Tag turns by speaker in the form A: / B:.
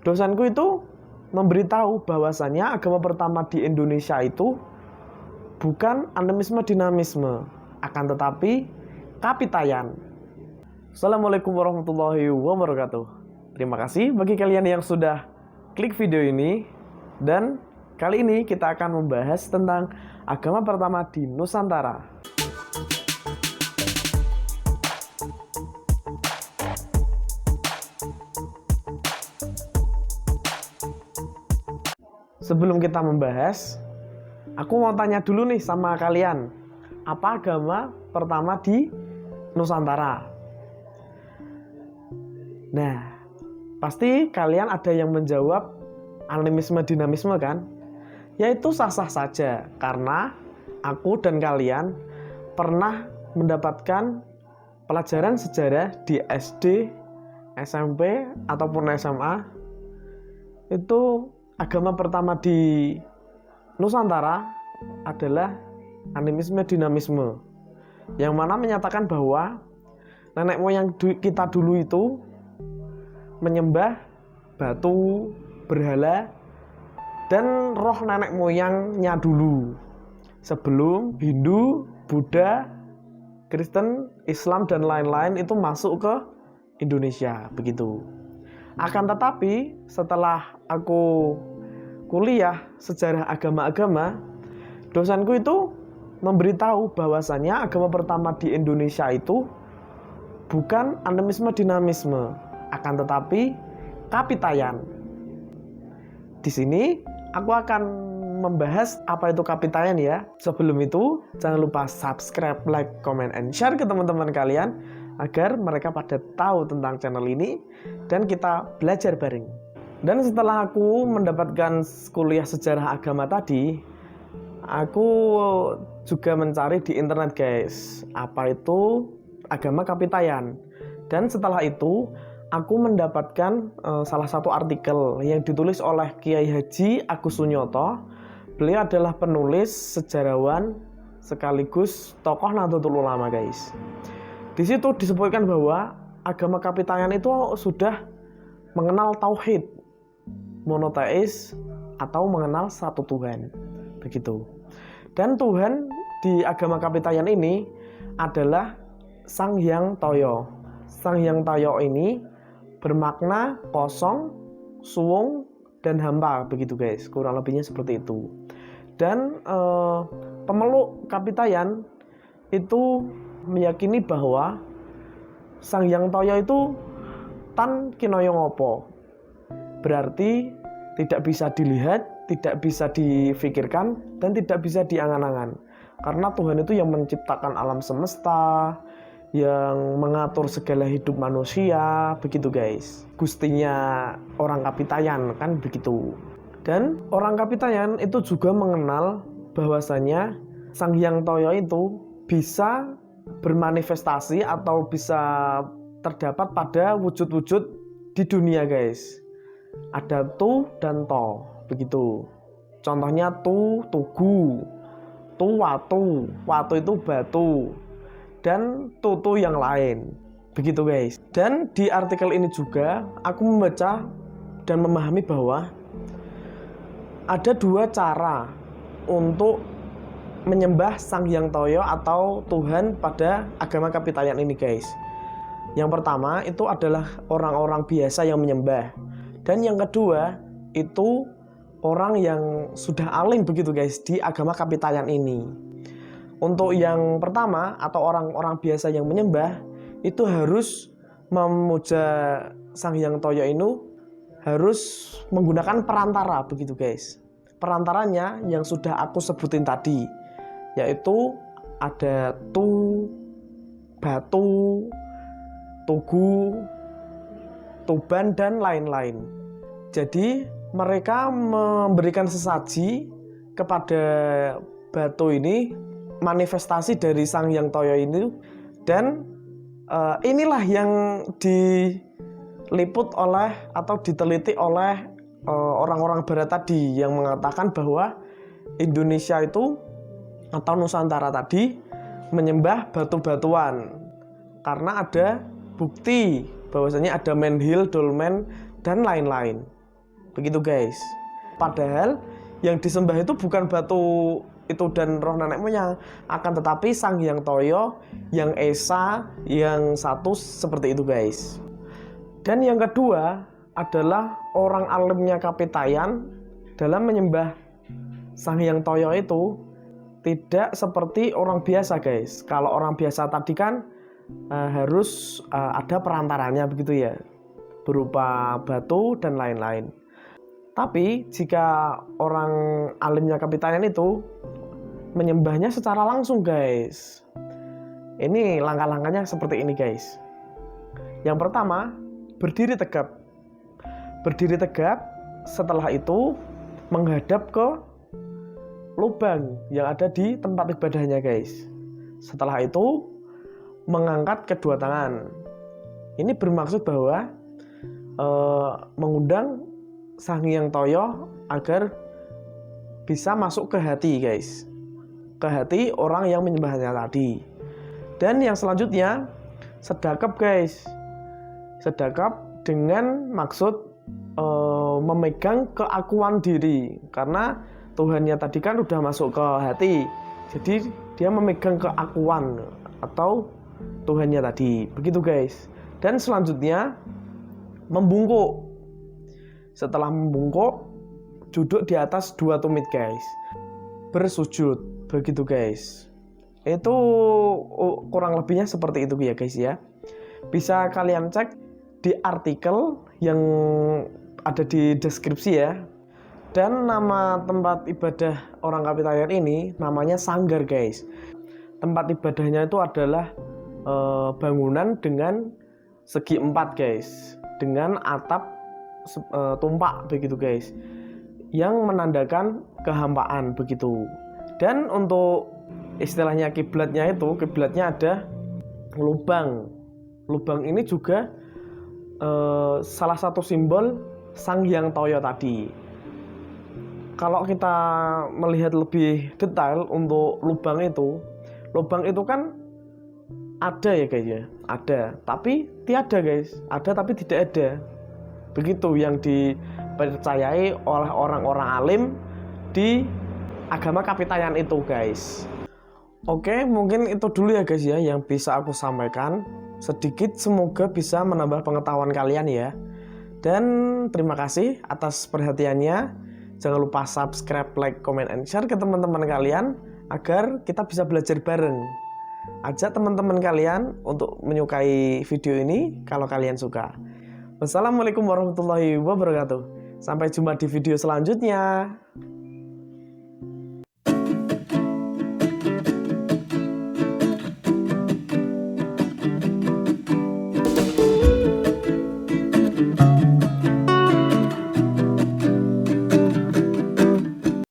A: Dosenku itu memberitahu bahwasannya agama pertama di Indonesia itu bukan animisme dinamisme, akan tetapi Kapitayan. Assalamualaikum warahmatullahi wabarakatuh. Terima kasih bagi kalian yang sudah klik video ini. Dan kali ini kita akan membahas tentang agama pertama di Nusantara. Sebelum kita membahas, aku mau tanya dulu nih sama kalian, apa agama pertama di Nusantara? Nah, pasti kalian ada yang menjawab animisme dinamisme kan? Yaitu sah-sah saja, karena aku dan kalian pernah mendapatkan pelajaran sejarah di SD, SMP, ataupun SMA. Itu agama pertama di Nusantara adalah animisme dinamisme, yang mana menyatakan bahwa nenek moyang kita dulu itu menyembah batu, berhala, dan roh nenek moyangnya dulu sebelum Hindu, Buddha, Kristen, Islam, dan lain-lain itu masuk ke Indonesia, begitu. Akan tetapi setelah aku kuliah sejarah agama-agama, dosenku itu memberitahu bahwasannya agama pertama di Indonesia itu bukan animisme dinamisme, akan tetapi Kapitayan. Di sini aku akan membahas apa itu Kapitayan ya. Sebelum itu jangan lupa subscribe, like, comment, and share ke teman-teman kalian agar mereka pada tahu tentang channel ini dan kita belajar bareng. Dan setelah aku mendapatkan kuliah sejarah agama tadi, aku juga mencari di internet guys, apa itu agama Kapitayan. Dan setelah itu aku mendapatkan salah satu artikel yang ditulis oleh Kiai Haji Agus Sunyoto. Beliau adalah penulis, sejarawan, sekaligus tokoh Nahdlatul Ulama guys. Di situ disebutkan bahwa agama Kapitayan itu sudah mengenal tauhid, monoteis, atau mengenal satu Tuhan, begitu. Dan Tuhan di agama Kapitayan ini adalah Sang Hyang Toyo. Sang Hyang Toyo ini bermakna kosong, suwung, dan hampa, begitu guys. Kurang lebihnya seperti itu. Dan pemeluk Kapitayan itu meyakini bahwa Sang Hyang Toyo itu tan kinoyo ngopo, berarti tidak bisa dilihat, tidak bisa difikirkan, dan tidak bisa diangan-angan. Karena Tuhan itu yang menciptakan alam semesta, yang mengatur segala hidup manusia, begitu guys. Gustinya orang Kapitayan kan begitu. Dan orang Kapitayan itu juga mengenal bahwasanya Sang Hyang Toyo itu bisa bermanifestasi atau bisa terdapat pada wujud-wujud di dunia guys. Ada tu dan to, begitu. Contohnya tu, tugu, tu, watu, watu itu batu, dan tutu yang lain, begitu guys. Dan di artikel ini juga aku membaca dan memahami bahwa ada dua cara untuk menyembah Sang Hyang Toyo atau Tuhan pada agama Kapitayan ini guys. Yang pertama itu adalah orang-orang biasa yang menyembah, dan yang kedua itu orang yang sudah alim, begitu guys, di agama Kapitayan ini. Untuk yang pertama atau orang-orang biasa yang menyembah itu harus memuja Sang Hyang Toyo ini harus menggunakan perantara, begitu guys. Perantaranya yang sudah aku sebutin tadi, yaitu ada tu, batu, tugu, tuban, dan lain-lain. Jadi mereka memberikan sesaji kepada batu ini, manifestasi dari Sang Hyang Toyo ini. Dan inilah yang diliput oleh atau diteliti oleh orang-orang barat tadi, yang mengatakan bahwa Indonesia itu atau Nusantara tadi menyembah batu-batuan karena ada bukti bahwasanya ada menhir, dolmen, dan lain-lain. Begitu guys. Padahal yang disembah itu bukan batu itu dan roh nenek moyang, akan tetapi Sang Hyang Toyo, yang Esa, yang satu seperti itu guys. Dan yang kedua adalah orang alimnya Kapitayan dalam menyembah Sang Hyang Toyo itu tidak seperti orang biasa guys. Kalau orang biasa tadi kan harus ada perantaranya begitu ya, berupa batu dan lain-lain. Tapi jika orang alimnya Kapitayan itu menyembahnya secara langsung guys. Ini langkah-langkahnya seperti ini guys. Yang pertama, berdiri tegap. Berdiri tegap, setelah itu menghadap ke lubang yang ada di tempat ibadahnya guys. Setelah itu mengangkat kedua tangan. Ini bermaksud bahwa mengundang Sang Hyang Toyo agar bisa masuk ke hati guys, ke hati orang yang menyembahnya tadi. Dan yang selanjutnya sedekap guys. Sedekap dengan maksud memegang keakuan diri, karena Tuhannya tadi kan udah masuk ke hati, jadi dia memegang keakuan atau Tuhannya tadi, begitu guys. Dan selanjutnya membungkuk. Setelah membungkuk, duduk di atas 2 tumit guys, bersujud, begitu guys. Itu kurang lebihnya seperti itu ya guys ya. Bisa kalian cek di artikel yang ada di deskripsi ya. Dan nama tempat ibadah orang Kapitayan ini namanya Sanggar guys. Tempat ibadahnya itu adalah bangunan dengan segi 4 guys, dengan atap tumpak begitu guys, yang menandakan kehampaan begitu. Dan untuk istilahnya kiblatnya itu, kiblatnya ada lubang. Lubang ini juga salah satu simbol Sang Hyang Toyo tadi. Kalau kita melihat lebih detail untuk lubang itu kan ada ya guys ya, ada tapi tiada guys, ada tapi tidak ada. Begitu yang dipercayai oleh orang-orang alim di agama Kapitayan itu guys. Oke, mungkin itu dulu ya guys ya yang bisa aku sampaikan sedikit, semoga bisa menambah pengetahuan kalian ya. Dan terima kasih atas perhatiannya. Jangan lupa subscribe, like, comment, and share ke teman-teman kalian agar kita bisa belajar bareng. Ajak teman-teman kalian untuk menyukai video ini kalau kalian suka. Wassalamualaikum warahmatullahi wabarakatuh. Sampai jumpa di video selanjutnya.